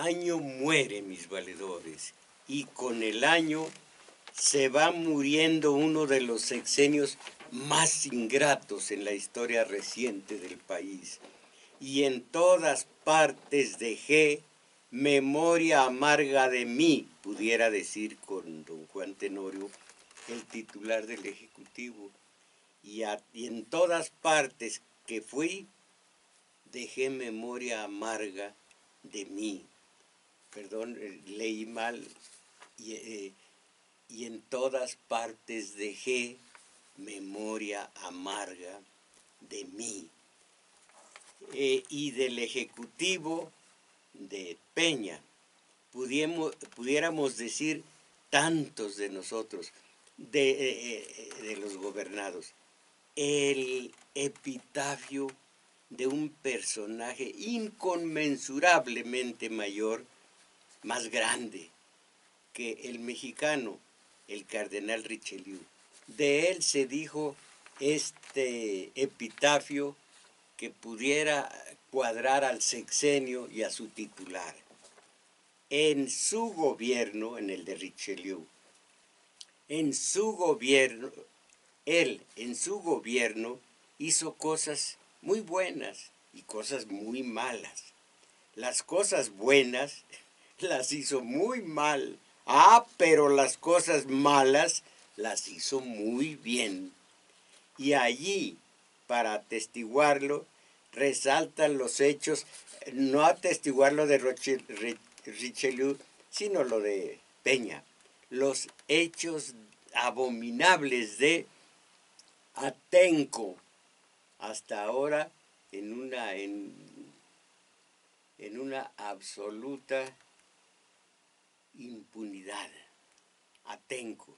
año mueren mis valedores y con el año se va muriendo uno de los sexenios más ingratos en la historia reciente del país. Y en todas partes dejé memoria amarga de mí, pudiera decir con don Juan Tenorio, el titular del Ejecutivo. Y en todas partes que fui, dejé memoria amarga de mí. Perdón, leí mal. Y en todas partes dejé memoria amarga de mí. Y del Ejecutivo de Peña, pudiéramos decir tantos de nosotros, de los gobernados, el epitafio de un personaje inconmensurablemente mayor, más grande que el mexicano, el cardenal Richelieu. De él se dijo este epitafio que pudiera cuadrar al sexenio y a su titular. En su gobierno, en el de Richelieu, en su gobierno hizo cosas muy buenas y cosas muy malas. Las cosas buenas las hizo muy mal. Pero las cosas malas las hizo muy bien. Y allí, para atestiguarlo, resaltan los hechos, no atestiguarlo de Richelieu, sino lo de Peña. Los hechos abominables de Atenco, hasta ahora en una absoluta impunidad. Atenco,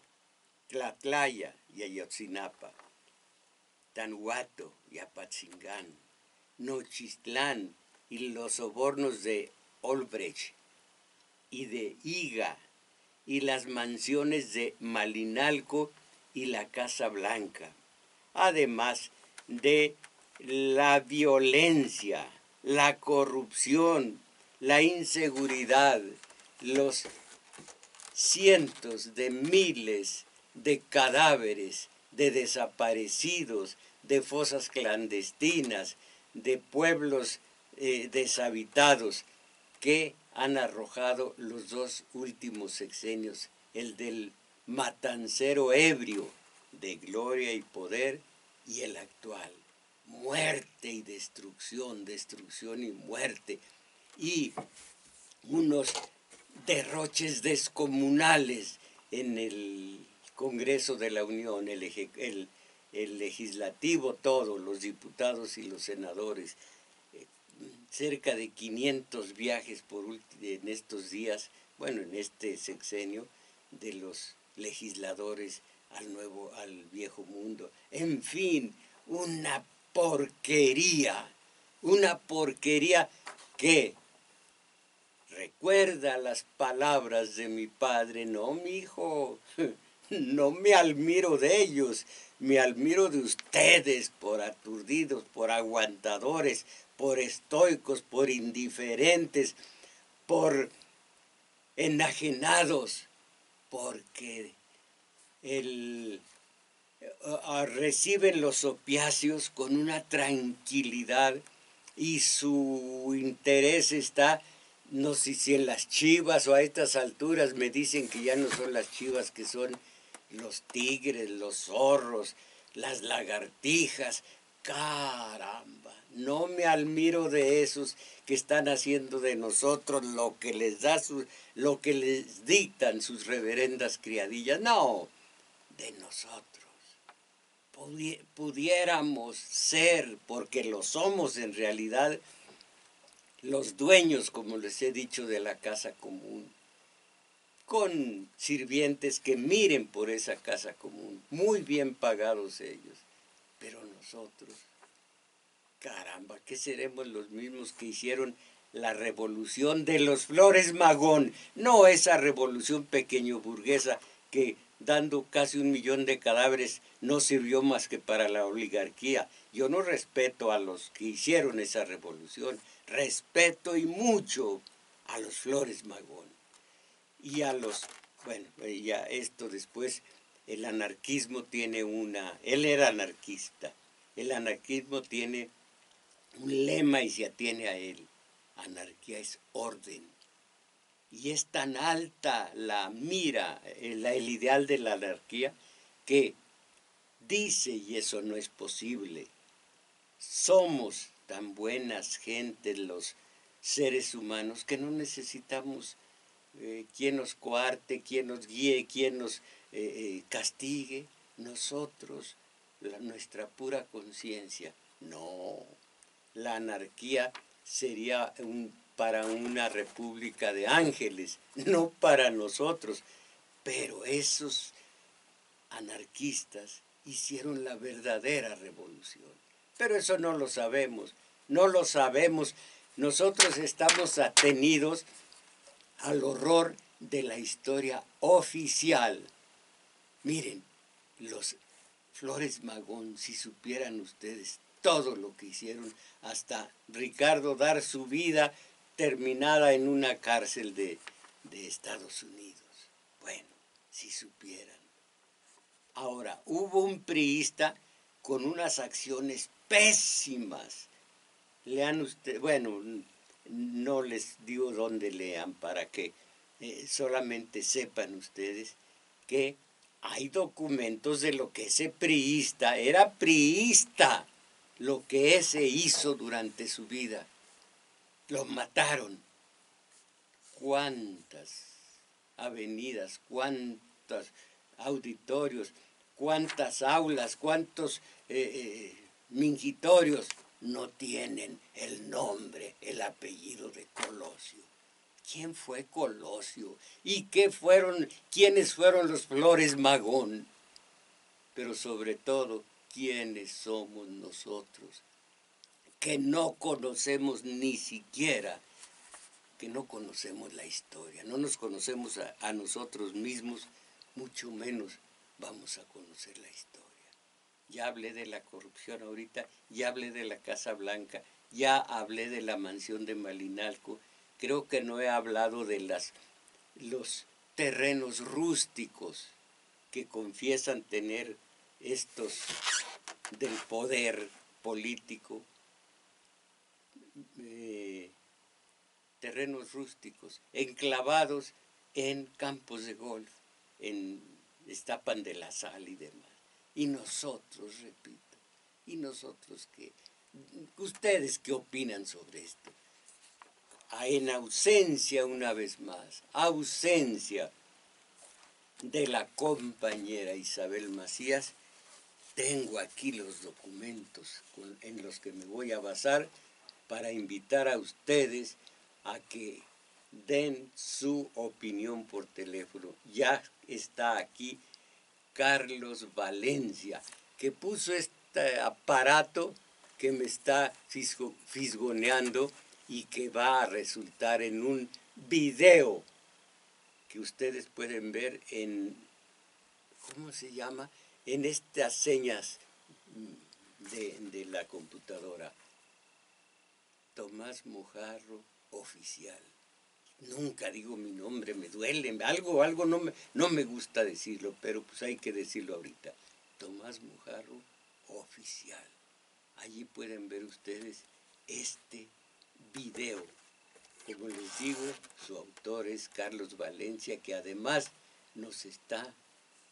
Tlatlaya y Ayotzinapa, Tanhuato y Apatzingán, Nochistlán y los sobornos de Olbrecht y de Higa y las mansiones de Malinalco y la Casa Blanca, además de la violencia, la corrupción, la inseguridad, los cientos de miles de cadáveres, de desaparecidos, de fosas clandestinas, de pueblos deshabitados que han arrojado los dos últimos sexenios, el del matancero ebrio de gloria y poder y el actual. Muerte y destrucción, destrucción y muerte. Y unos derroches descomunales en el Congreso de la Unión, el legislativo, todo, los diputados y los senadores. Cerca de 500 viajes en estos días, bueno, en este sexenio, de los legisladores al viejo mundo. En fin, una porquería que recuerda las palabras de mi padre. No, mi hijo, no me admiro de ellos, me admiro de ustedes por aturdidos, por aguantadores, por estoicos, por indiferentes, por enajenados, porque reciben los opiáceos con una tranquilidad y su interés está, no sé si en las chivas o a estas alturas me dicen que ya no son las chivas, que son los tigres, los zorros, las lagartijas. Caramba, no me admiro de esos que están haciendo de nosotros lo que les dictan sus reverendas criadillas. No, de nosotros. Pudiéramos ser, porque lo somos en realidad, los dueños, como les he dicho, de la casa común, con sirvientes que miren por esa casa común, muy bien pagados ellos. Pero nosotros, caramba, ¿qué seremos los mismos que hicieron la revolución de los Flores Magón? No esa revolución pequeño burguesa que, dando casi 1 millón de cadáveres, no sirvió más que para la oligarquía. Yo no respeto a los que hicieron esa revolución, respeto y mucho, a los Flores Magón y a los, bueno, ya esto después, el anarquismo tiene él era anarquista, el anarquismo tiene un lema y se atiene a él, anarquía es orden. Y es tan alta la mira, el ideal de la anarquía, que dice, y eso no es posible, somos tan buenas gentes los seres humanos que no necesitamos quien nos coarte, quien nos guíe, quien nos castigue. Nosotros, nuestra pura conciencia. No, la anarquía sería para una república de ángeles, no para nosotros. Pero esos anarquistas hicieron la verdadera revolución. Pero eso no lo sabemos, no lo sabemos. Nosotros estamos atenidos al horror de la historia oficial. Miren, los Flores Magón, si supieran ustedes todo lo que hicieron, hasta Ricardo dar su vida terminada en una cárcel de Estados Unidos. Bueno, si supieran. Ahora, hubo un priista con unas acciones pésimas. Lean ustedes, bueno, no les digo dónde lean para que solamente sepan ustedes que hay documentos de lo que ese priista, era priista, lo que ese hizo durante su vida. Lo mataron. ¿Cuántas avenidas, cuántos auditorios, cuántas aulas, cuántos mingitorios no tienen el nombre, el apellido de Colosio? ¿Quién fue Colosio? ¿Y quiénes fueron los Flores Magón? Pero sobre todo, ¿quiénes somos nosotros? Que no conocemos ni siquiera, que no conocemos la historia, no nos conocemos a nosotros mismos, mucho menos vamos a conocer la historia. Ya hablé de la corrupción ahorita, ya hablé de la Casa Blanca, ya hablé de la mansión de Malinalco. Creo que no he hablado de los terrenos rústicos que confiesan tener estos del poder político, terrenos rústicos, enclavados en campos de golf, en Estapan de la Sal y demás. Y nosotros, repito, y nosotros ¿ustedes qué opinan sobre esto? En ausencia, una vez más, ausencia de la compañera Isabel Macías, tengo aquí los documentos en los que me voy a basar para invitar a ustedes a que den su opinión por teléfono. Ya está aquí Carlos Valencia, que puso este aparato que me está fisgoneando y que va a resultar en un video que ustedes pueden ver en, ¿cómo se llama? En estas señas de la computadora. Tomás Mojarro Oficial. Nunca digo mi nombre, me duele, algo no me gusta decirlo, pero pues hay que decirlo ahorita. Tomás Mojarro Oficial. Allí pueden ver ustedes este video. Como les digo, su autor es Carlos Valencia, que además nos está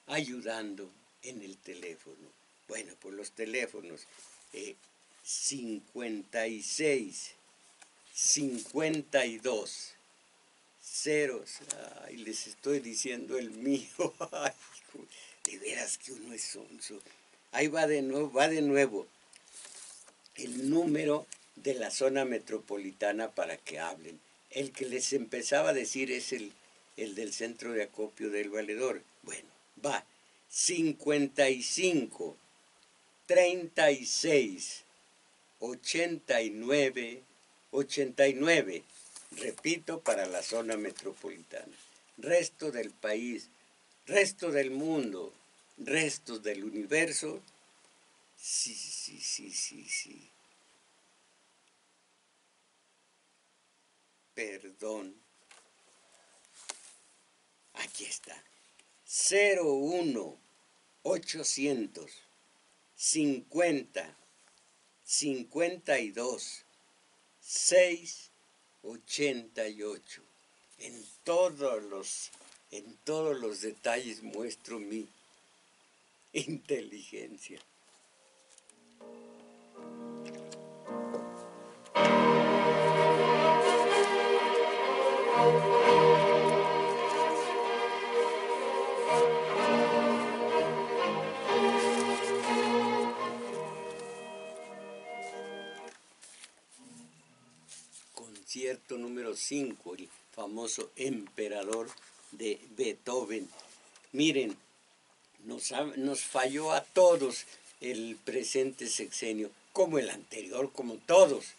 ayudando en el teléfono. Bueno, por los teléfonos 56 52 0. Ay, les estoy diciendo el mío. Ay, de veras que uno es sonso. Ahí va de nuevo el número de la zona metropolitana para que hablen. El que les empezaba a decir es el del centro de acopio del Valedor. Bueno, va 55 36 89 89. Repito, para la zona metropolitana. Resto del país, resto del mundo, restos del universo. Sí. Perdón. Aquí está. 01800 50 52 688. En todos los detalles muestro mi inteligencia. Concierto número 5, el famoso Emperador de Beethoven. Miren, nos falló a todos el presente sexenio, como el anterior, como todos.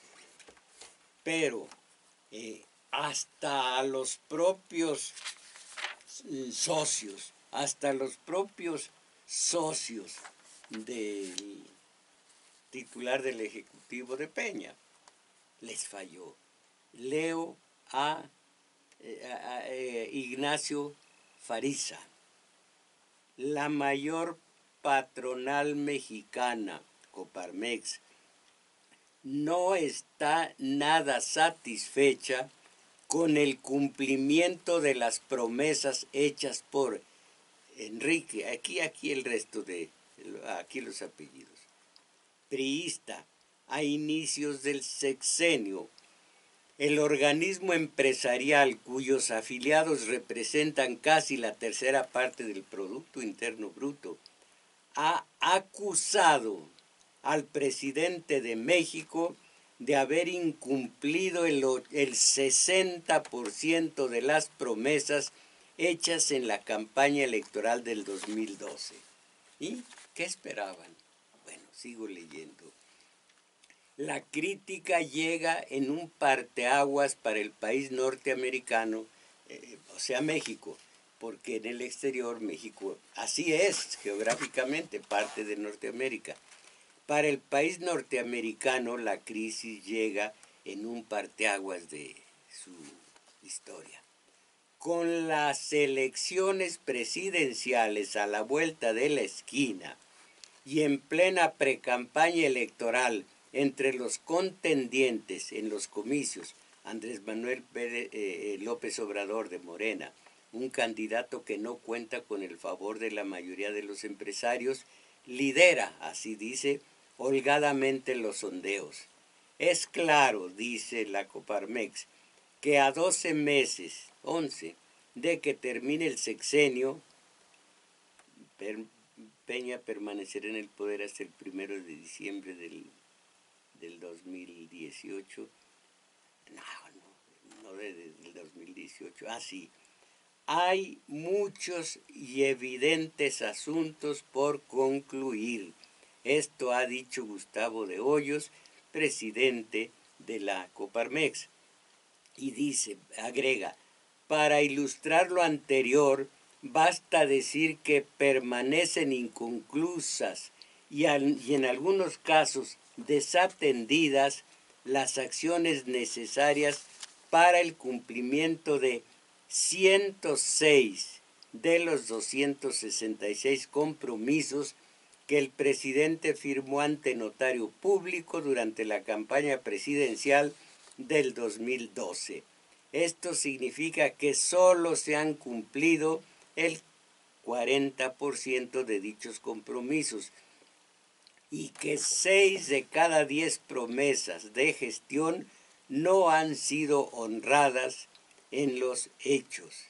Pero hasta a los propios socios, del titular del Ejecutivo de Peña, les falló. Leo a Ignacio Fariza, la mayor patronal mexicana, Coparmex, no está nada satisfecha con el cumplimiento de las promesas hechas por Enrique, aquí el resto aquí los apellidos, priista, a inicios del sexenio. El organismo empresarial cuyos afiliados representan casi la tercera parte del Producto Interno Bruto ha acusado al presidente de México de haber incumplido el 60% de las promesas hechas en la campaña electoral del 2012. ¿Y qué esperaban? Bueno, sigo leyendo. La crítica llega en un parteaguas para el país norteamericano, o sea, México, porque en el exterior México, así es geográficamente, parte de Norteamérica. Para el país norteamericano la crisis llega en un parteaguas de su historia. Con las elecciones presidenciales a la vuelta de la esquina y en plena precampaña electoral entre los contendientes en los comicios, Andrés Manuel López Obrador de Morena, un candidato que no cuenta con el favor de la mayoría de los empresarios, lidera, así dice, holgadamente los sondeos. Es claro, dice la Coparmex, que a 12 meses, 11, de que termine el sexenio, Peña permanecerá en el poder hasta el 1 de diciembre del 2018. No del 2018. Sí. Hay muchos y evidentes asuntos por concluir. Esto ha dicho Gustavo de Hoyos, presidente de la Coparmex. Y dice, agrega, para ilustrar lo anterior, basta decir que permanecen inconclusas y en algunos casos desatendidas las acciones necesarias para el cumplimiento de 106 de los 266 compromisos que el presidente firmó ante notario público durante la campaña presidencial del 2012. Esto significa que solo se han cumplido el 40% de dichos compromisos y que 6 de cada 10 promesas de gestión no han sido honradas en los hechos.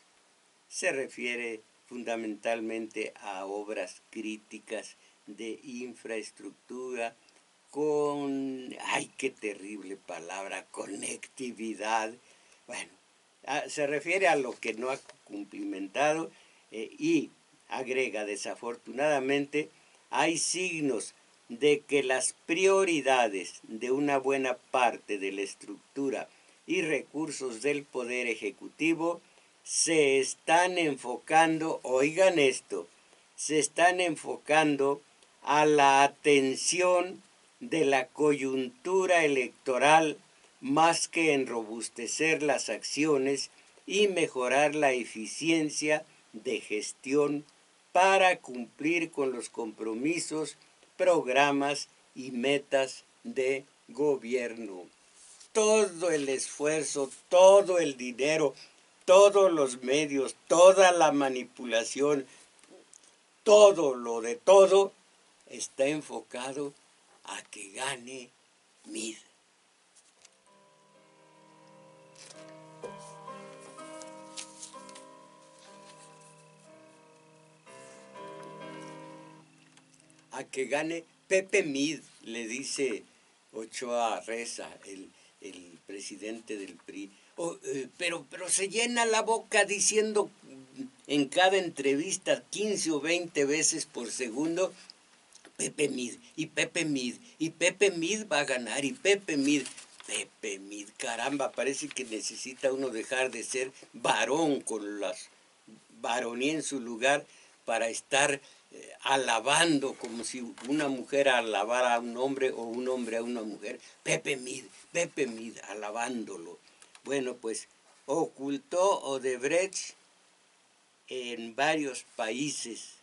Se refiere fundamentalmente a obras críticas de infraestructura con, ¡ay, qué terrible palabra!, conectividad. Bueno, se refiere a lo que no ha cumplimentado y agrega, desafortunadamente, hay signos de que las prioridades de una buena parte de la estructura y recursos del Poder Ejecutivo se están enfocando, oigan esto, se están enfocando a la atención de la coyuntura electoral más que en robustecer las acciones y mejorar la eficiencia de gestión para cumplir con los compromisos, programas y metas de gobierno. Todo el esfuerzo, todo el dinero, todos los medios, toda la manipulación, todo lo de todo está enfocado a que gane Mid. A que gane Pepe Mid, le dice Ochoa Reza, el presidente del PRI. Pero se llena la boca diciendo en cada entrevista 15 o 20 veces por segundo, Pepe Mid, y Pepe Mid, y Pepe Mid va a ganar, y Pepe Mid. Pepe Mid, caramba, parece que necesita uno dejar de ser varón con las varonía en su lugar para estar alabando como si una mujer alabara a un hombre o un hombre a una mujer. Pepe Mid, alabándolo. Bueno, pues ocultó Odebrecht en varios países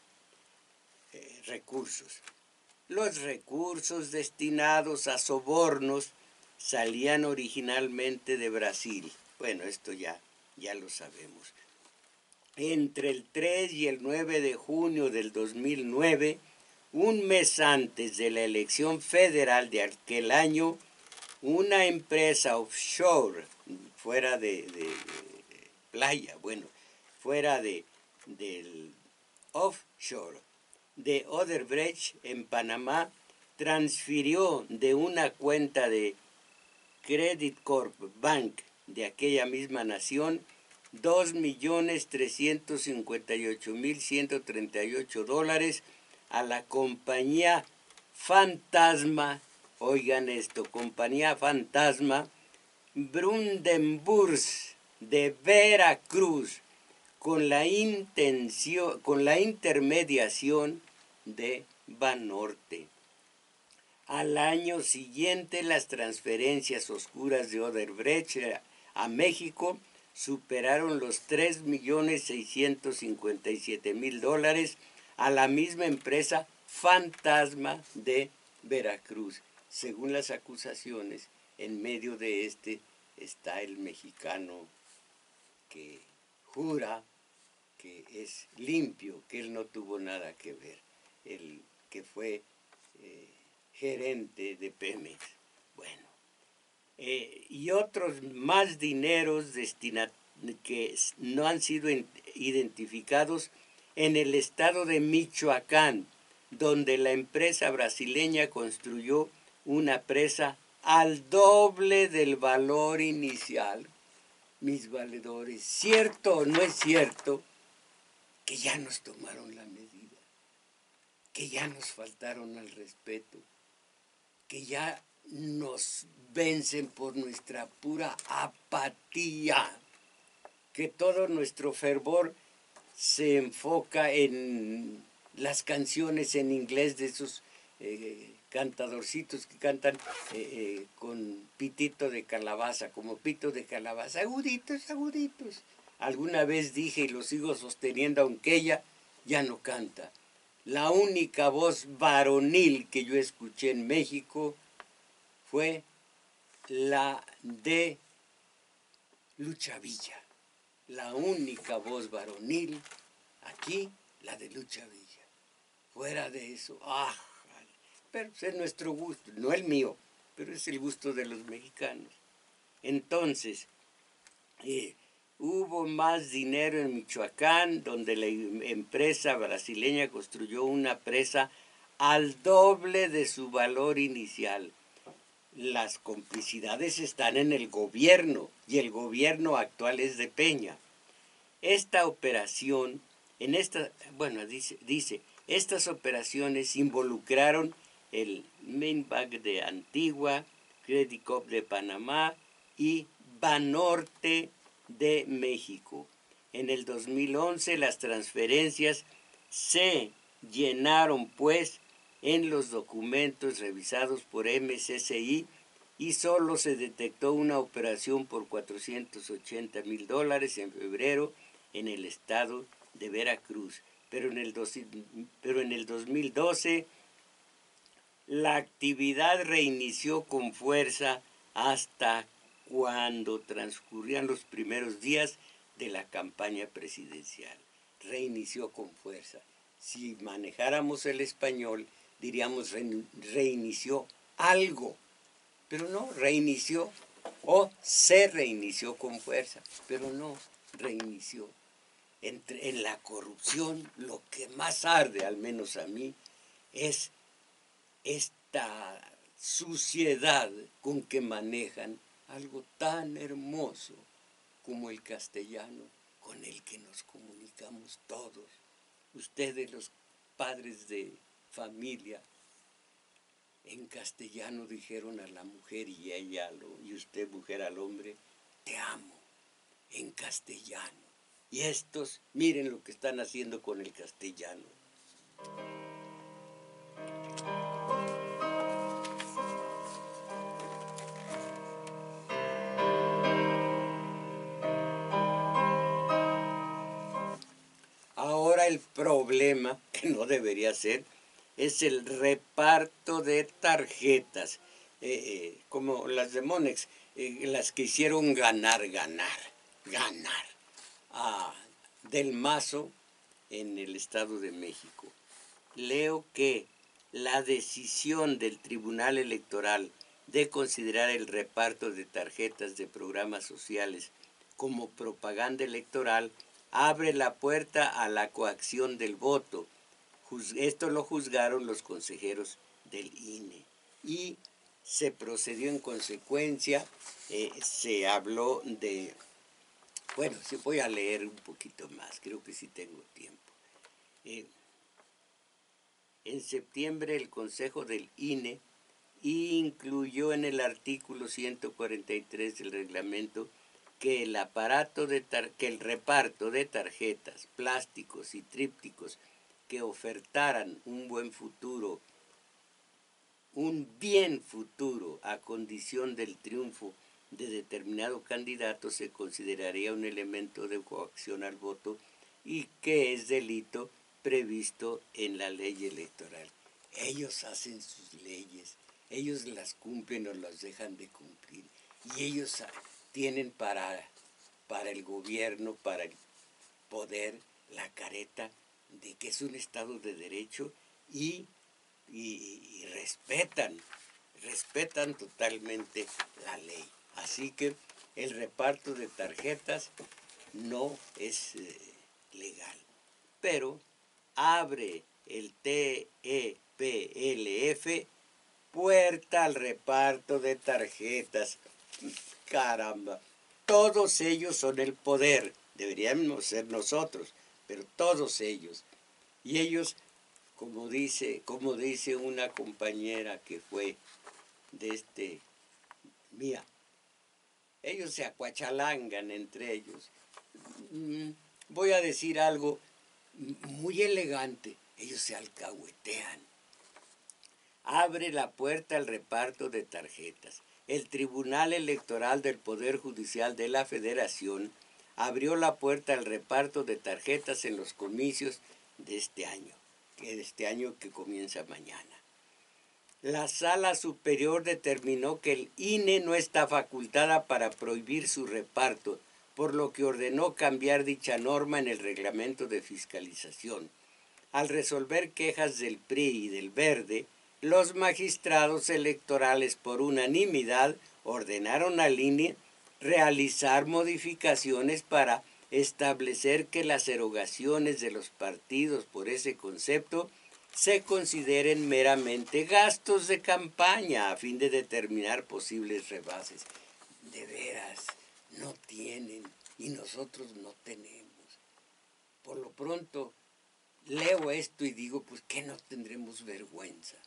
recursos. Los recursos destinados a sobornos salían originalmente de Brasil. Bueno, esto ya lo sabemos. Entre el 3 y el 9 de junio del 2009, un mes antes de la elección federal de aquel año, una empresa offshore, fuera de playa, bueno, fuera del offshore de Odebrecht en Panamá, transfirió de una cuenta de Credit Corp Bank de aquella misma nación $2.358.138 a la compañía Fantasma, oigan esto, compañía Fantasma Brundenburs de Veracruz, con la intermediación de Banorte. Al año siguiente, las transferencias oscuras de Odebrecht a México superaron los $3.657.000 a la misma empresa Fantasma de Veracruz. Según las acusaciones, en medio de está el mexicano que jura que es limpio, que él no tuvo nada que ver, el que fue gerente de Pemex. Bueno, y otros más dineros que no han sido identificados en el estado de Michoacán, donde la empresa brasileña construyó una presa al doble del valor inicial. Mis valedores, ¿cierto o no es cierto que ya nos tomaron la medida, que ya nos faltaron al respeto, que ya nos vencen por nuestra pura apatía, que todo nuestro fervor se enfoca en las canciones en inglés de esos cantadorcitos que cantan con pitito de calabaza, como pito de calabaza, aguditos, aguditos? Alguna vez dije y lo sigo sosteniendo, aunque ella ya no canta. La única voz varonil que yo escuché en México fue la de Lucha Villa. La única voz varonil aquí, la de Lucha Villa. Fuera de eso, pero es nuestro gusto, no el mío, pero es el gusto de los mexicanos. Entonces, hubo más dinero en Michoacán, donde la empresa brasileña construyó una presa al doble de su valor inicial. Las complicidades están en el gobierno, y el gobierno actual es de Peña. Esta operación, dice, estas operaciones involucraron el Main Bank de Antigua, Credit Corp de Panamá y Banorte de México. En el 2011 las transferencias se llenaron pues en los documentos revisados por MCCI y solo se detectó una operación por $480,000 en febrero en el estado de Veracruz, pero en el 2012 la actividad reinició con fuerza hasta cuando transcurrían los primeros días de la campaña presidencial. Reinició con fuerza. Si manejáramos el español, diríamos reinició algo, pero no, reinició o se reinició con fuerza, pero no, reinició. En la corrupción, lo que más arde, al menos a mí, es esta suciedad con que manejan algo tan hermoso como el castellano, con el que nos comunicamos todos. Ustedes, los padres de familia, en castellano dijeron a la mujer y y usted mujer al hombre, te amo, en castellano. Y estos, miren lo que están haciendo con el castellano. Ahora el problema, que no debería ser, es el reparto de tarjetas, como las de Monex, las que hicieron ganar a Del Mazo en el Estado de México. Leo que la decisión del Tribunal Electoral de considerar el reparto de tarjetas de programas sociales como propaganda electoral abre la puerta a la coacción del voto. Esto lo juzgaron los consejeros del INE y se procedió en consecuencia. Se habló de... Bueno, sí, voy a leer un poquito más, creo que sí tengo tiempo. En septiembre el Consejo del INE incluyó en el artículo 143 del reglamento que el reparto de tarjetas, plásticos y trípticos que ofertaran un bien futuro a condición del triunfo de determinado candidato se consideraría un elemento de coacción al voto y que es delito previsto en la ley electoral. Ellos hacen sus leyes, ellos las cumplen o las dejan de cumplir, y ellos tienen para el gobierno, para el poder, la careta de que es un Estado de Derecho y respetan totalmente la ley. Así que el reparto de tarjetas no es legal, pero abre el TEPLF puerta al reparto de tarjetas. Caramba, todos ellos son el poder, deberíamos ser nosotros, pero todos ellos. Y ellos, como dice una compañera que fue mía, ellos se acuachalangan entre ellos. Voy a decir algo muy elegante, ellos se alcahuetean. Abre la puerta al reparto de tarjetas. El Tribunal Electoral del Poder Judicial de la Federación abrió la puerta al reparto de tarjetas en los comicios de este año que comienza mañana. La Sala Superior determinó que el INE no está facultada para prohibir su reparto, por lo que ordenó cambiar dicha norma en el reglamento de fiscalización. Al resolver quejas del PRI y del Verde, los magistrados electorales por unanimidad ordenaron al INE realizar modificaciones para establecer que las erogaciones de los partidos por ese concepto se consideren meramente gastos de campaña a fin de determinar posibles rebases. De veras, no tienen y nosotros no tenemos. Por lo pronto, leo esto y digo, pues que no tendremos vergüenza,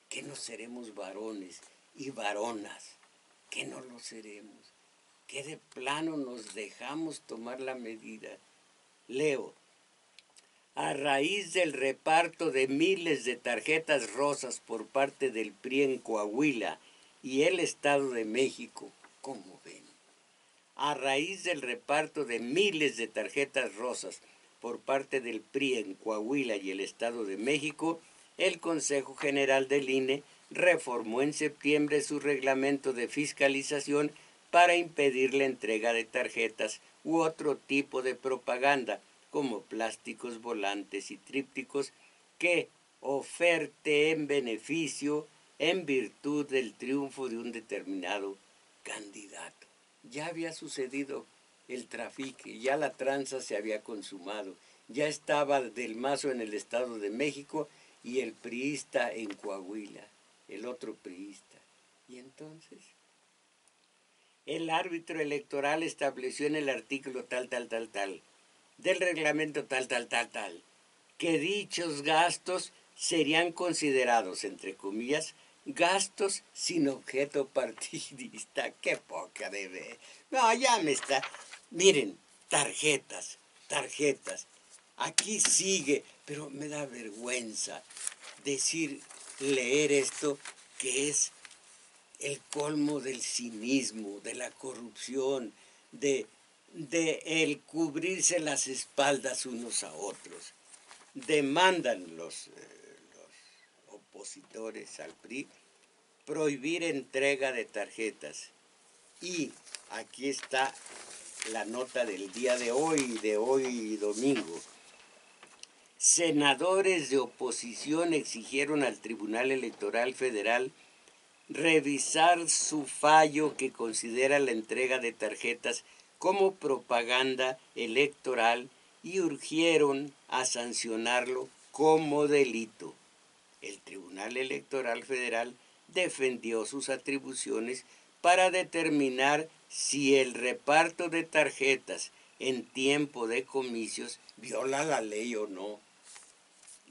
que no seremos varones y varonas, que no lo seremos, que de plano nos dejamos tomar la medida. Leo, a raíz del reparto de miles de tarjetas rosas por parte del PRI en Coahuila y el Estado de México, ¿cómo ven? A raíz del reparto de miles de tarjetas rosas por parte del PRI en Coahuila y el Estado de México, el Consejo General del INE reformó en septiembre su reglamento de fiscalización para impedir la entrega de tarjetas u otro tipo de propaganda, como plásticos, volantes y trípticos, que oferte en beneficio en virtud del triunfo de un determinado candidato. Ya había sucedido el trafique, ya la tranza se había consumado, ya estaba Del Mazo en el Estado de México y el priista en Coahuila, el otro priista. Y entonces, el árbitro electoral estableció en el artículo tal, del reglamento tal, que dichos gastos serían considerados, entre comillas, gastos sin objeto partidista. ¡Qué poca de ver! No, ya me está. Miren, tarjetas. Aquí sigue, pero me da vergüenza leer esto, que es el colmo del cinismo, de la corrupción, de el cubrirse las espaldas unos a otros. Demandan los opositores al PRI prohibir entrega de tarjetas. Y aquí está la nota del día de hoy domingo. Senadores de oposición exigieron al Tribunal Electoral Federal revisar su fallo que considera la entrega de tarjetas como propaganda electoral y urgieron a sancionarlo como delito. El Tribunal Electoral Federal defendió sus atribuciones para determinar si el reparto de tarjetas en tiempo de comicios viola la ley o no.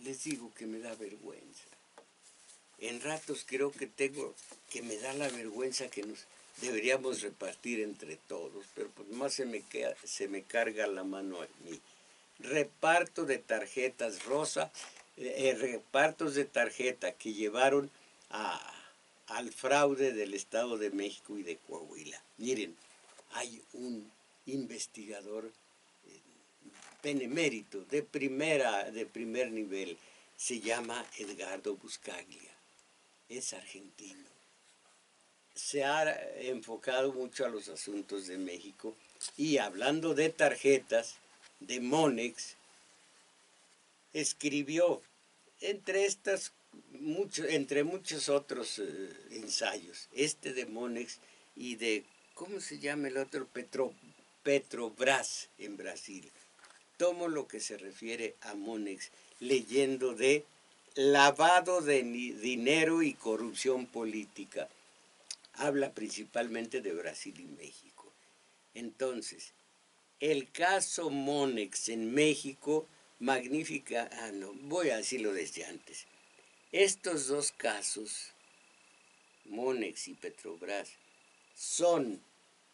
Les digo que me da vergüenza. En ratos creo que me da la vergüenza que nos deberíamos repartir entre todos, pero pues más se me carga la mano a mí. Reparto de tarjetas rosa, repartos de tarjeta que llevaron al fraude del Estado de México y de Coahuila. Miren, hay un investigador benemérito de primer nivel, se llama Edgardo Buscaglia, es argentino. Se ha enfocado mucho a los asuntos de México y hablando de tarjetas, de Monex, escribió entre muchos otros ensayos, de Monex y de, ¿cómo se llama el otro? Petrobras en Brasil. Tomo lo que se refiere a Monex leyendo de lavado de dinero y corrupción política. Habla principalmente de Brasil y México. Entonces, el caso Monex en México magnifica, voy a decirlo desde antes. Estos dos casos, Monex y Petrobras, son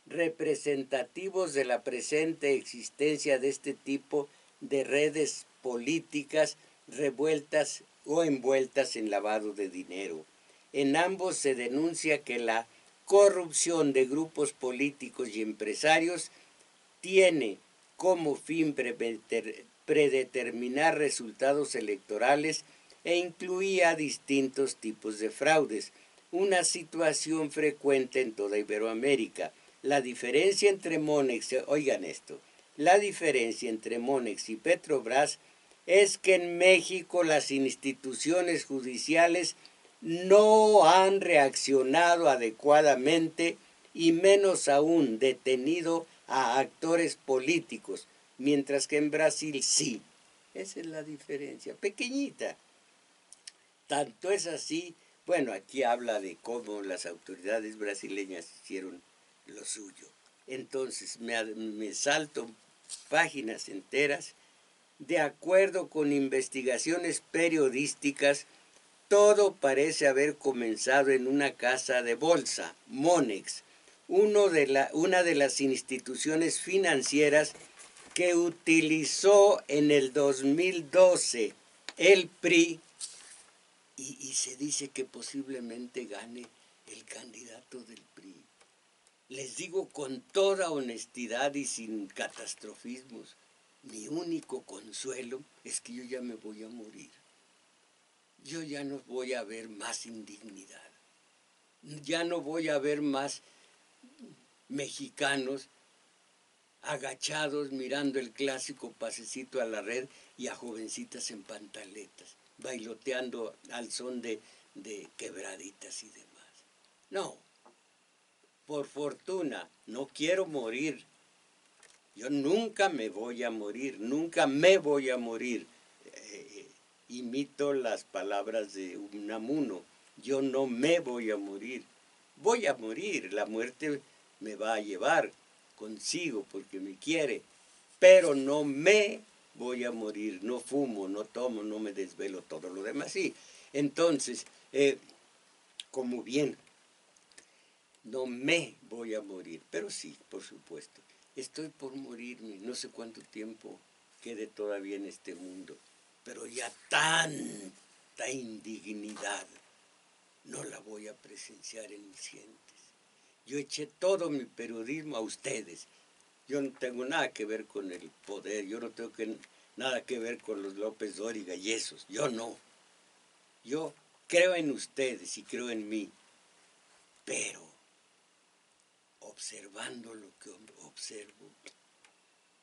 representativos de la presente existencia de este tipo de redes políticas revueltas o envueltas en lavado de dinero. En ambos se denuncia que la corrupción de grupos políticos y empresarios tiene como fin predeterminar resultados electorales e incluía distintos tipos de fraudes, una situación frecuente en toda Iberoamérica. La diferencia entre Monex, oigan esto, la diferencia entre Monex y Petrobras es que en México las instituciones judiciales no han reaccionado adecuadamente y menos aún detenido a actores políticos, mientras que en Brasil sí. Esa es la diferencia, pequeñita. Tanto es así, bueno, aquí habla de cómo las autoridades brasileñas hicieron lo suyo. Entonces me salto páginas enteras. De acuerdo con investigaciones periodísticas, todo parece haber comenzado en una casa de bolsa, Monex, una de las instituciones financieras que utilizó en el 2012 el PRI y se dice que posiblemente gane el candidato del PRI. Les digo con toda honestidad y sin catastrofismos, mi único consuelo es que yo ya me voy a morir. Yo ya no voy a ver más indignidad. Ya no voy a ver más mexicanos agachados mirando el clásico pasecito a la red y a jovencitas en pantaletas, bailoteando al son de quebraditas y demás. No, por fortuna, no quiero morir. Yo nunca me voy a morir, nunca me voy a morir. Imito las palabras de Unamuno. Yo no me voy a morir. Voy a morir, la muerte me va a llevar consigo porque me quiere, pero no me voy a morir, no fumo, no tomo, no me desvelo, todo lo demás sí. Entonces, como bien, no me voy a morir, pero sí, por supuesto, estoy por morirme, no sé cuánto tiempo quede todavía en este mundo, pero ya tanta indignidad no la voy a presenciar en mis gentes. Yo eché todo mi periodismo a ustedes. Yo no tengo nada que ver con el poder, yo no tengo nada que ver con los López Dóriga y esos, yo no. Yo creo en ustedes y creo en mí, pero observando lo que observo,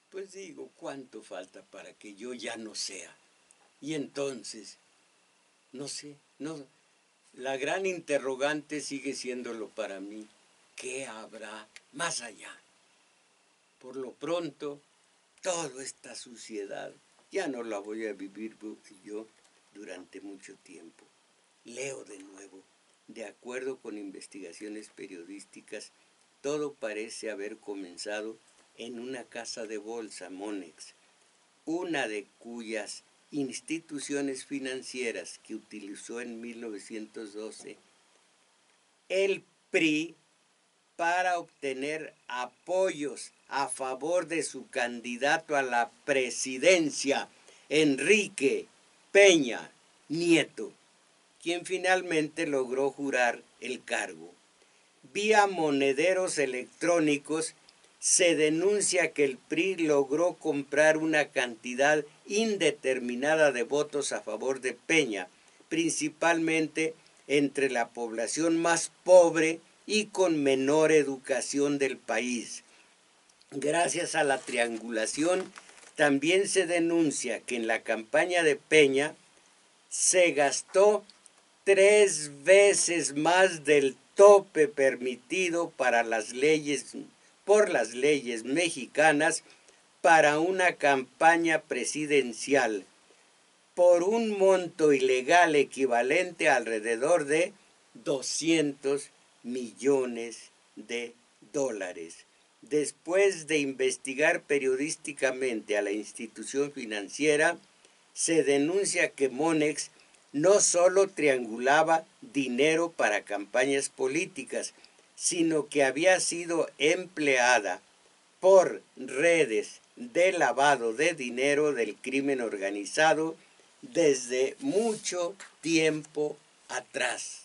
pues digo, ¿cuánto falta para que yo ya no sea? Y entonces, no sé, no, la gran interrogante sigue siéndolo para mí, ¿qué habrá más allá? Por lo pronto, toda esta suciedad ya no la voy a vivir yo durante mucho tiempo. Leo de nuevo, de acuerdo con investigaciones periodísticas, todo parece haber comenzado en una casa de bolsa, Monex, una de cuyas instituciones financieras que utilizó en 1912 el PRI para obtener apoyos a favor de su candidato a la presidencia, Enrique Peña Nieto, quien finalmente logró jurar el cargo. Vía monederos electrónicos se denuncia que el PRI logró comprar una cantidad indeterminada de votos a favor de Peña, principalmente entre la población más pobre y con menor educación del país. Gracias a la triangulación, también se denuncia que en la campaña de Peña se gastó 3 veces más del tope permitido para por las leyes mexicanas para una campaña presidencial, por un monto ilegal equivalente a alrededor de 200 millones de dólares. Después de investigar periodísticamente a la institución financiera, se denuncia que Monex no solo triangulaba dinero para campañas políticas, sino que había sido empleada por redes de lavado de dinero del crimen organizado desde mucho tiempo atrás.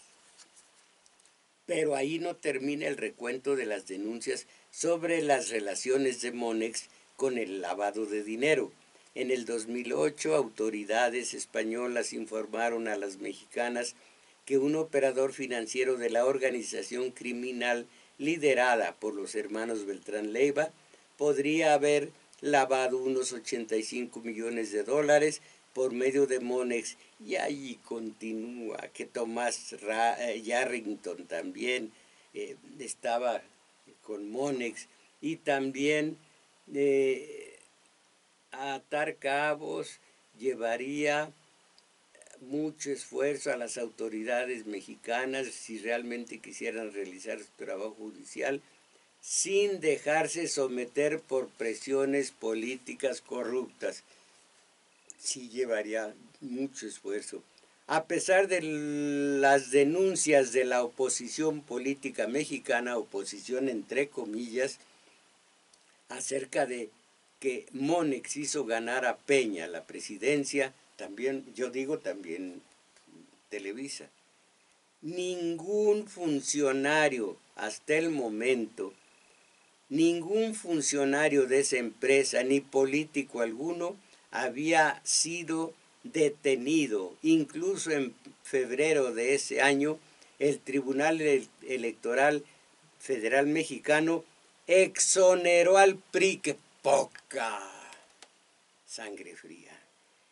Pero ahí no termina el recuento de las denuncias sobre las relaciones de Monex con el lavado de dinero. En el 2008, autoridades españolas informaron a las mexicanas que un operador financiero de la organización criminal liderada por los hermanos Beltrán Leiva podría haber lavado unos 85 millones de dólares por medio de Monex, y ahí continúa que Tomás Yarrington también estaba con Monex, y también a atar cabos llevaría mucho esfuerzo a las autoridades mexicanas si realmente quisieran realizar su trabajo judicial sin dejarse someter por presiones políticas corruptas. Sí llevaría mucho esfuerzo. A pesar de las denuncias de la oposición política mexicana, oposición entre comillas, acerca de que Monex hizo ganar a Peña la presidencia, también, yo digo también Televisa, ningún funcionario hasta el momento ningún funcionario de esa empresa ni político alguno había sido detenido. Incluso en febrero de ese año, el Tribunal Electoral Federal Mexicano exoneró al PRI, que poca sangre fría,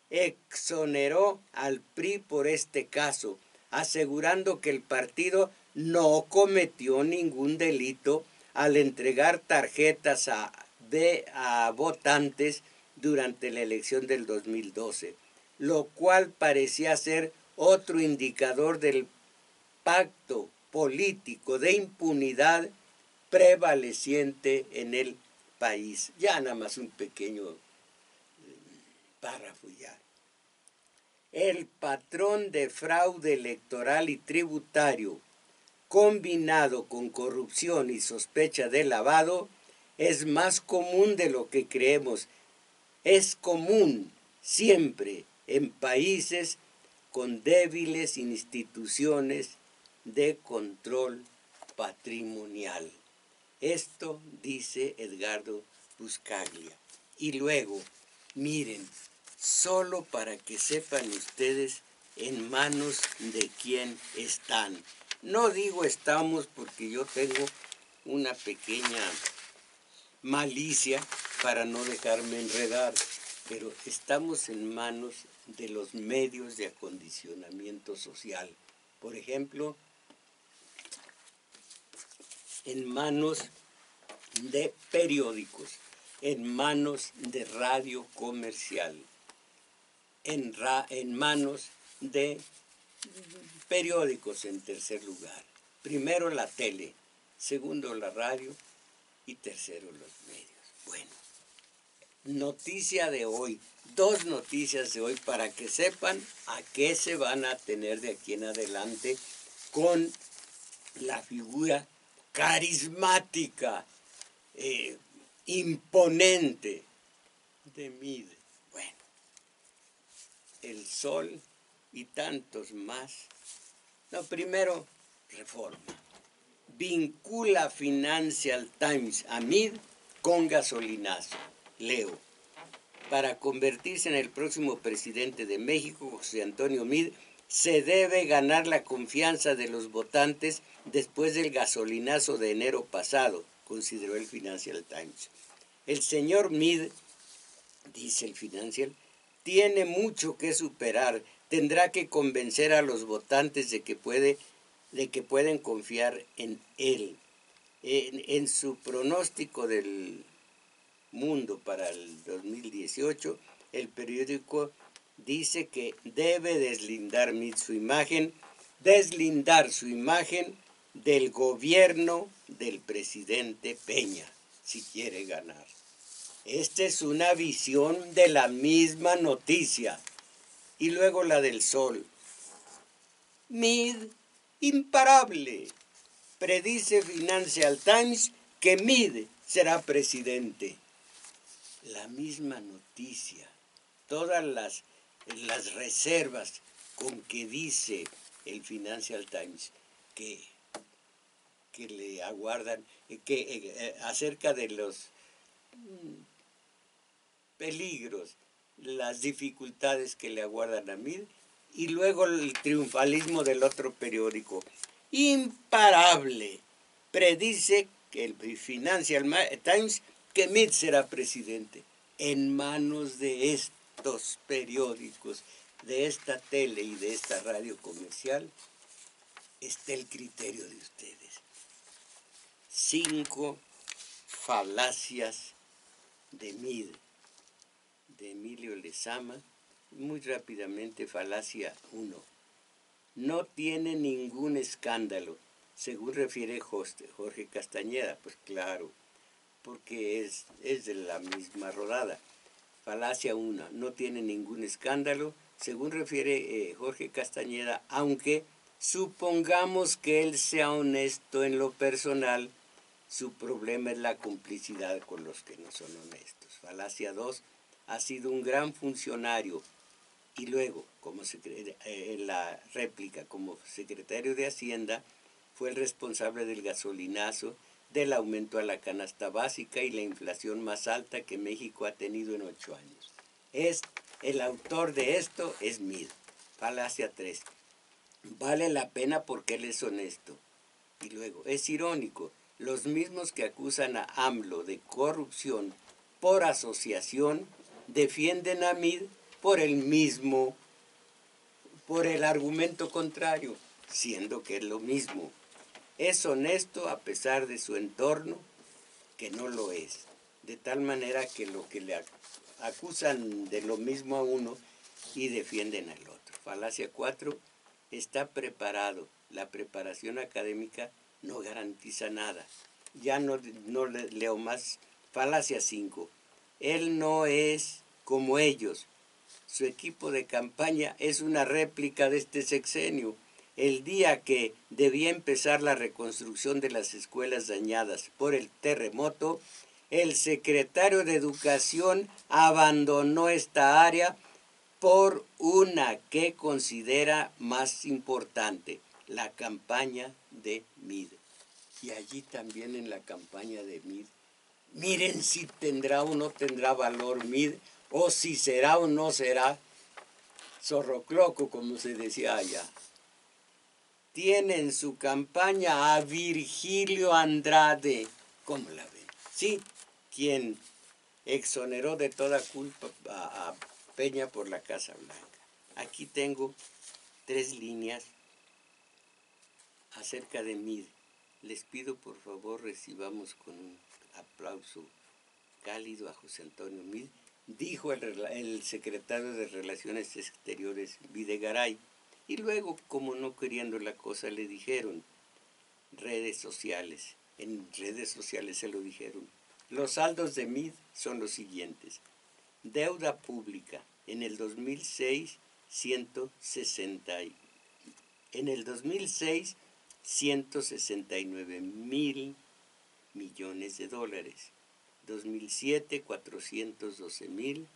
exoneró al PRI por este caso, asegurando que el partido no cometió ningún delito al entregar tarjetas a votantes durante la elección del 2012, lo cual parecía ser otro indicador del pacto político de impunidad prevaleciente en el país. Ya nada más un pequeño párrafo ya. El patrón de fraude electoral y tributario, combinado con corrupción y sospecha de lavado, es más común de lo que creemos. Es común siempre en países con débiles instituciones de control patrimonial. Esto dice Edgardo Buscaglia. Y luego, miren, solo para que sepan ustedes en manos de quién están. No digo estamos porque yo tengo una pequeña malicia para no dejarme enredar, pero estamos en manos de los medios de acondicionamiento social. Por ejemplo, en manos de periódicos, en manos de radio comercial, en manos de periódicos en tercer lugar. Primero la tele, segundo la radio y tercero los medios. Bueno, noticia de hoy, dos noticias de hoy para que sepan a qué se van a tener de aquí en adelante con la figura carismática, imponente de Meade. Bueno, El Sol y tantos más. No, primero, Reforma. Vincula Financial Times a Meade con gasolinazo. Leo. Para convertirse en el próximo presidente de México, José Antonio Meade se debe ganar la confianza de los votantes después del gasolinazo de enero pasado, consideró el Financial Times. El señor Meade, dice el Financial, tiene mucho que superar. Tendrá que convencer a los votantes de que pueden confiar en él. En su pronóstico del Mundo para el 2018, el periódico dice que debe deslindar su imagen del gobierno del presidente Peña, si quiere ganar. Esta es una visión de la misma noticia. Y luego la del Sol. Meade, imparable. Predice Financial Times que Meade será presidente. La misma noticia. Todas las reservas con que dice el Financial Times que le aguardan, acerca de los peligros, las dificultades que le aguardan a Meade, y luego el triunfalismo del otro periódico. Imparable. Predice que el Financial Times que Meade será presidente. En manos de estos periódicos, de esta tele y de esta radio comercial, está el criterio de ustedes. 5 falacias de Meade, de Emilio Lezama. Muy rápidamente, falacia 1. No tiene ningún escándalo, según refiere Jorge Castañeda. Pues claro, porque es de la misma rodada. Falacia 1. No tiene ningún escándalo, según refiere Jorge Castañeda, aunque supongamos que él sea honesto en lo personal, su problema es la complicidad con los que no son honestos. Falacia 2. Ha sido un gran funcionario y luego, en la réplica, como secretario de Hacienda, fue el responsable del gasolinazo, del aumento a la canasta básica y la inflación más alta que México ha tenido en 8 años. El autor de esto es Meade. Falacia 3. Vale la pena porque él es honesto. Y luego, es irónico, los mismos que acusan a AMLO de corrupción por asociación defienden a Meade por el argumento contrario, siendo que es lo mismo. Es honesto a pesar de su entorno, que no lo es. De tal manera que lo que le acusan de lo mismo a uno y defienden al otro. Falacia 4. Está preparado. La preparación académica no garantiza nada. Ya no leo más. Falacia 5. Él no es como ellos. Su equipo de campaña es una réplica de este sexenio. El día que debía empezar la reconstrucción de las escuelas dañadas por el terremoto, el secretario de Educación abandonó esta área por una que considera más importante, la campaña de Meade. Y allí también en la campaña de Meade, miren si tendrá o no tendrá valor Meade, o si será o no será zorrocloco, como se decía allá. Tiene en su campaña a Virgilio Andrade. ¿Cómo la ven? Sí, quien exoneró de toda culpa a Peña por la Casa Blanca. Aquí tengo 3 líneas acerca de Meade. Les pido por favor recibamos con un aplauso cálido a José Antonio Meade. Dijo el secretario de Relaciones Exteriores Videgaray. Y luego, como no queriendo la cosa, le dijeron redes sociales. En redes sociales se lo dijeron. Los saldos de Meade son los siguientes. Deuda pública en el 2006, 169,000 millones de dólares. 2007, 412,000.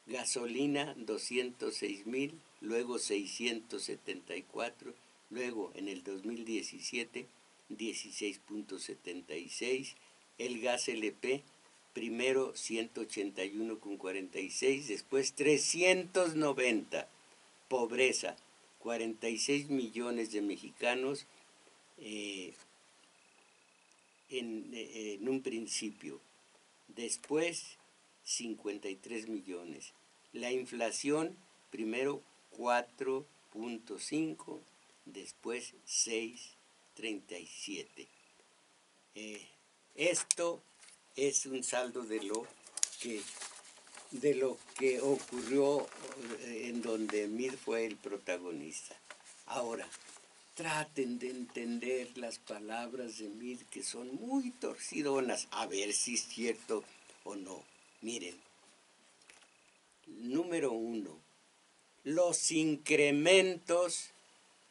Gasolina, 206,000. Luego 674. Luego en el 2017, 16,76. El gas LP, primero 181,46, después 390. Pobreza, 46 millones de mexicanos en un principio, después 53 millones. La inflación, primero 4,5, después 6,37. Esto es un saldo de lo que ocurrió en donde Meade fue el protagonista. Ahora, traten de entender las palabras de Meade, que son muy torcidonas, a ver si es cierto o no. Miren, número 1, los incrementos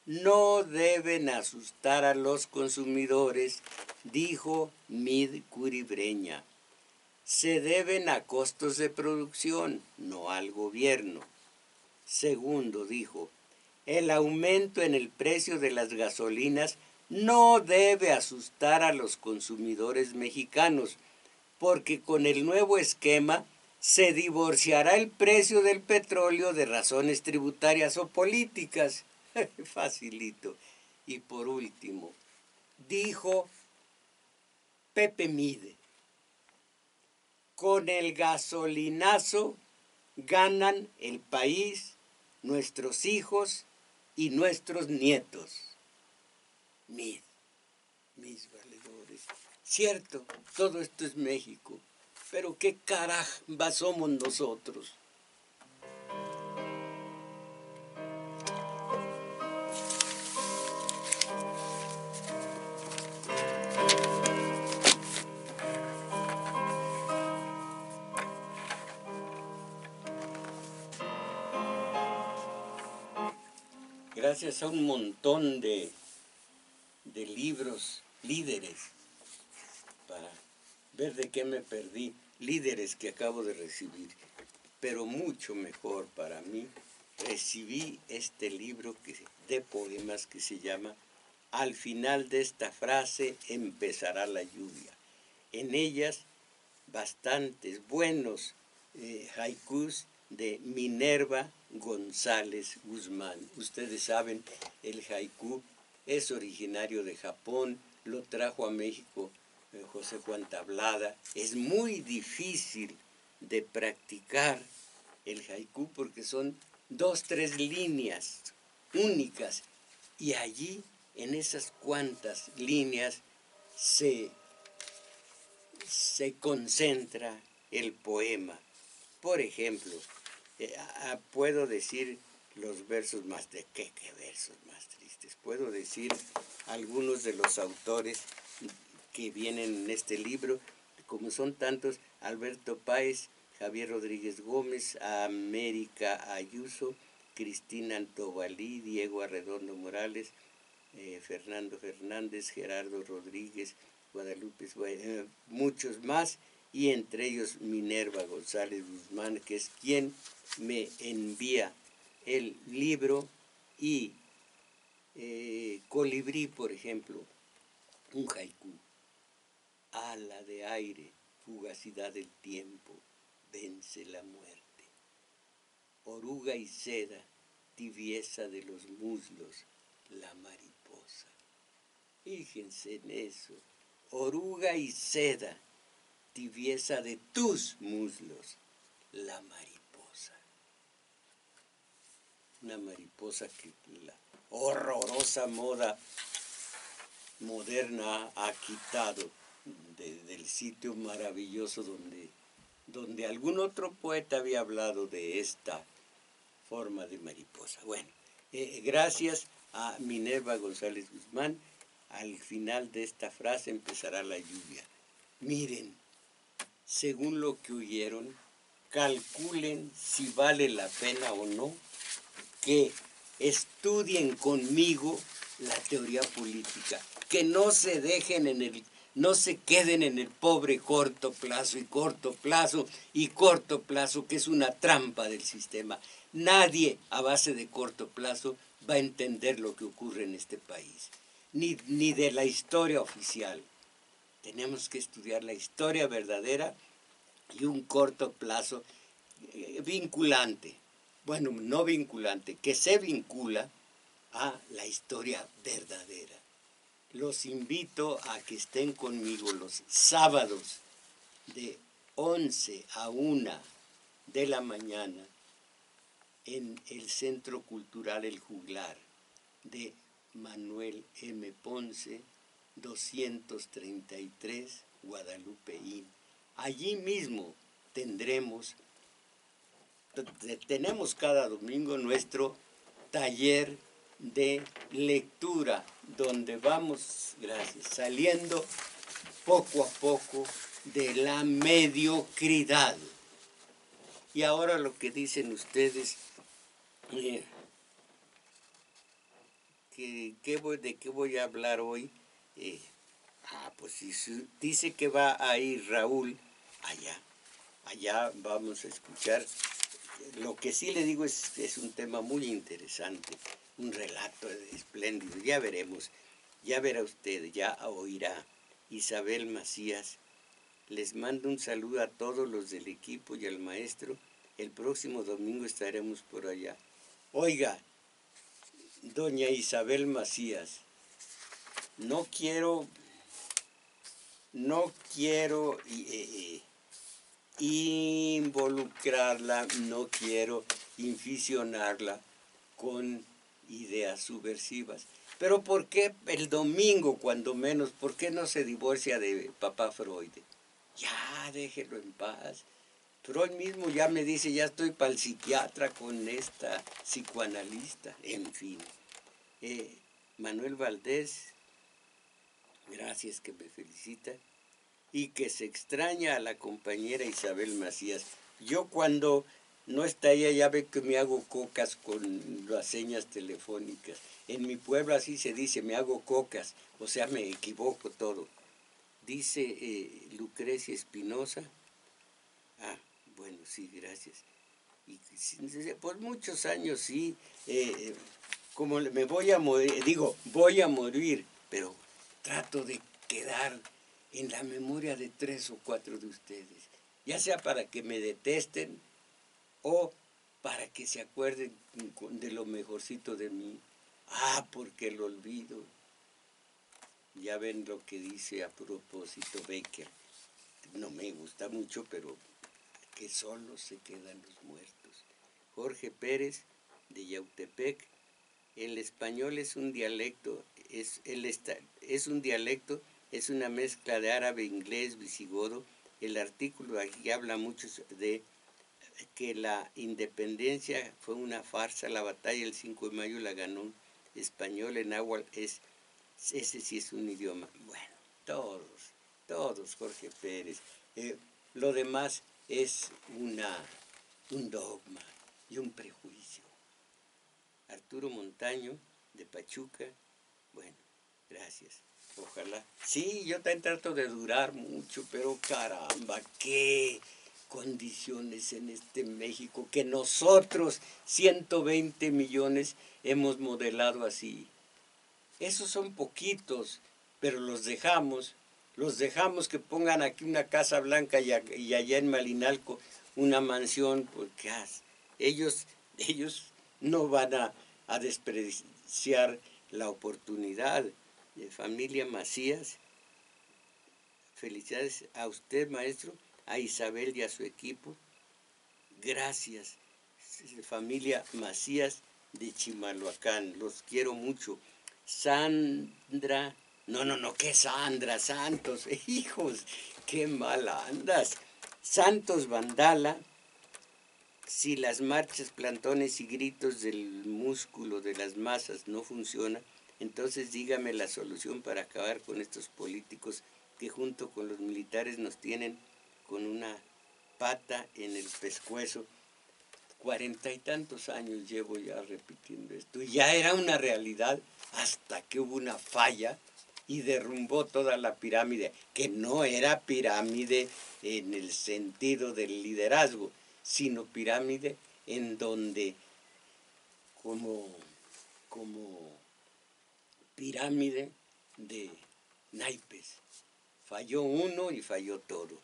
no deben asustar a los consumidores, dijo Meade Curibreña. Se deben a costos de producción, no al gobierno. Segundo, dijo, el aumento en el precio de las gasolinas no debe asustar a los consumidores mexicanos, porque con el nuevo esquema se divorciará el precio del petróleo de razones tributarias o políticas. Facilito. Y por último, dijo Pepe Meade, con el gasolinazo ganan el país, nuestros hijos y nuestros nietos. Meade, mis valedores. Cierto, todo esto es México, pero qué caramba somos nosotros. Gracias a un montón de libros, líderes, para ver de qué me perdí, líderes que acabo de recibir, pero mucho mejor para mí, recibí este libro de poemas que se llama al final de esta frase empezará la lluvia. En ellas, bastantes buenos haikus de Minerva González Guzmán. Ustedes saben, el haiku es originario de Japón, lo trajo a México José Juan Tablada. Es muy difícil de practicar el haiku porque son 2, 3 líneas únicas y allí en esas cuantas líneas se concentra el poema. Por ejemplo, puedo decir los versos más de qué versos más tristes. Puedo decir algunos de los autores que vienen en este libro, como son tantos: Alberto Páez, Javier Rodríguez Gómez, América Ayuso, Cristina Antovalí, Diego Arredondo Morales, Fernando Fernández, Gerardo Rodríguez, Guadalupe, muchos más, y entre ellos Minerva González Guzmán, que es quien me envía el libro, y Colibrí, por ejemplo, un haiku: ala de aire, fugacidad del tiempo, vence la muerte. Oruga y seda, tibieza de los muslos, la mariposa. Fíjense en eso. Oruga y seda, tibieza de tus muslos, la mariposa. Una mariposa que la horrorosa moda moderna ha quitado del sitio maravilloso donde algún otro poeta había hablado de esta forma de mariposa. Bueno, gracias a Minerva González Guzmán. Al final de esta frase empezará la lluvia. Miren, según lo que oyeron, calculen si vale la pena o no que estudien conmigo la teoría política, que no se dejen no se queden en el pobre corto plazo, que es una trampa del sistema. Nadie a base de corto plazo va a entender lo que ocurre en este país, ni de la historia oficial. Tenemos que estudiar la historia verdadera y un corto plazo vinculante. Bueno, no vinculante, que se vincula a la historia verdadera. Los invito a que estén conmigo los sábados de 11 a 1 de la mañana en el Centro Cultural El Juglar de Manuel M. Ponce, 233 Guadalupeín. Allí mismo tenemos cada domingo nuestro taller de lectura, donde vamos, saliendo poco a poco de la mediocridad. Y ahora lo que dicen ustedes, ¿de qué voy a hablar hoy? Pues dice que va a ir Raúl allá vamos a escuchar. Lo que sí le digo es un tema muy interesante, un relato espléndido. Ya veremos, ya verá usted, ya oirá. Isabel Macías, les mando un saludo a todos los del equipo y al maestro. El próximo domingo estaremos por allá. Oiga, doña Isabel Macías, no quiero involucrarla, no quiero inficionarla con ideas subversivas. Pero ¿por qué el domingo, cuando menos, por qué no se divorcia de papá Freud? Ya, déjelo en paz. Freud mismo ya me dice, ya estoy para el psiquiatra con esta psicoanalista. En fin. Manuel Valdés, gracias que me felicita. Y que se extraña a la compañera Isabel Macías. Yo cuando no está ella, ya ve que me hago cocas con las señas telefónicas. En mi pueblo así se dice, me hago cocas, o sea, me equivoco todo. Dice Lucrecia Espinosa. Bueno, sí, gracias. Y por muchos años sí, como me voy a morir, digo, voy a morir, pero trato de quedar en la memoria de 3 o 4 de ustedes, ya sea para que me detesten o para que se acuerden de lo mejorcito de mí. Ah, porque el olvido. Ya ven lo que dice a propósito Becker. No me gusta mucho, pero que solo se quedan los muertos. Jorge Pérez, de Yautepec. El español es un dialecto, es un dialecto, es una mezcla de árabe, inglés, visigodo. El artículo aquí habla mucho de que la independencia fue una farsa, la batalla del 5 de mayo la ganó un español en agua, ese sí es un idioma. Bueno, todos, Jorge Pérez. Lo demás es un dogma y un prejuicio. Arturo Montaño, de Pachuca, bueno, gracias. Ojalá. Sí, yo también trato de durar mucho, pero caramba, qué condiciones en este México que nosotros, 120 millones, hemos modelado así. Esos son poquitos, pero los dejamos que pongan aquí una Casa Blanca y allá en Malinalco una mansión, porque ellos no van a despreciar la oportunidad. Familia Macías, felicidades a usted, maestro, a Isabel y a su equipo. Gracias, familia Macías de Chimalhuacán, los quiero mucho. Sandra, no, ¿qué Sandra? Santos, hijos, qué mal andas. Santos Vandala, si las marchas, plantones y gritos del músculo de las masas no funcionan, entonces dígame la solución para acabar con estos políticos que junto con los militares nos tienen con una pata en el pescuezo. 40 y tantos años llevo ya repitiendo esto. Y ya era una realidad hasta que hubo una falla y derrumbó toda la pirámide, que no era pirámide en el sentido del liderazgo, sino pirámide en donde como pirámide de naipes. Falló uno y falló todo.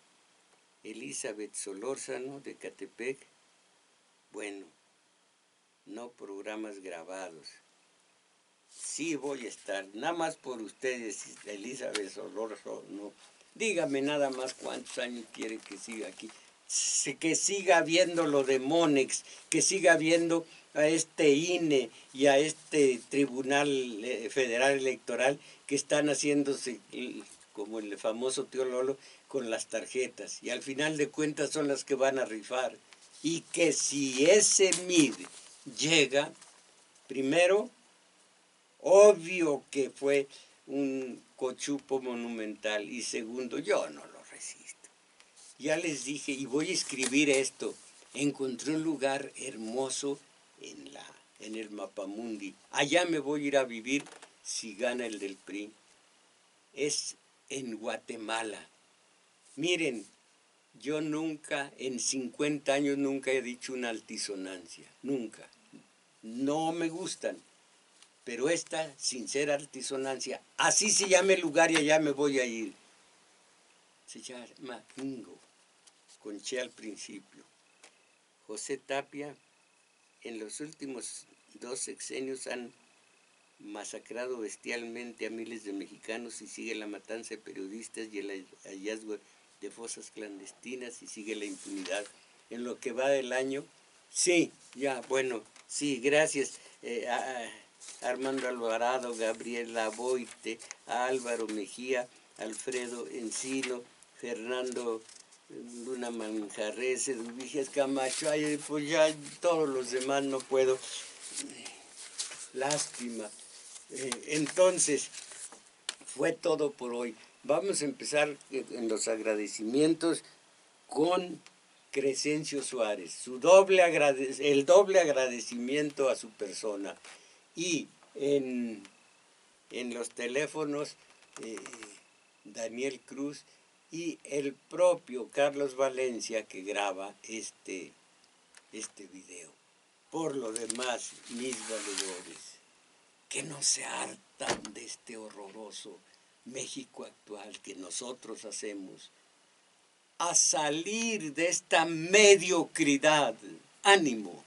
Elizabeth Solórzano de Catepec, bueno, no programas grabados. Sí voy a estar, nada más por ustedes, Elizabeth Solórzano, no. Dígame nada más cuántos años quiere que siga aquí. Que siga viendo lo de Monex, que siga viendo a este INE y a este Tribunal Federal Electoral que están haciéndose como el famoso tío Lolo con las tarjetas y al final de cuentas son las que van a rifar. Y que si ese MID llega, primero, obvio que fue un cochupo monumental y segundo, yo no lo resisto. Ya les dije, y voy a escribir esto, encontré un lugar hermoso en el Mapamundi. Allá me voy a ir a vivir si gana el del PRI. Es en Guatemala. Miren, yo nunca, en 50 años, nunca he dicho una altisonancia. Nunca. No me gustan. Pero esta sincera altisonancia, así se llama el lugar y allá me voy a ir. Se llama Ingo, con che al principio. José Tapia, en los últimos 2 sexenios han masacrado bestialmente a miles de mexicanos y sigue la matanza de periodistas y el hallazgo de fosas clandestinas y sigue la impunidad. En lo que va del año, sí, ya, bueno, sí, gracias. Armando Alvarado, Gabriela Boite, Álvaro Mejía, Alfredo Encino, Fernando Luna Manjarres, Edviges Camacho, ay, pues ya todos los demás no puedo. Lástima. Entonces, fue todo por hoy. Vamos a empezar en los agradecimientos con Crescencio Suárez, el doble agradecimiento a su persona. Y en los teléfonos, Daniel Cruz y el propio Carlos Valencia que graba este video. Por lo demás, mis valedores. que no se hartan de este horroroso México actual que nosotros hacemos, a salir de esta mediocridad. Ánimo.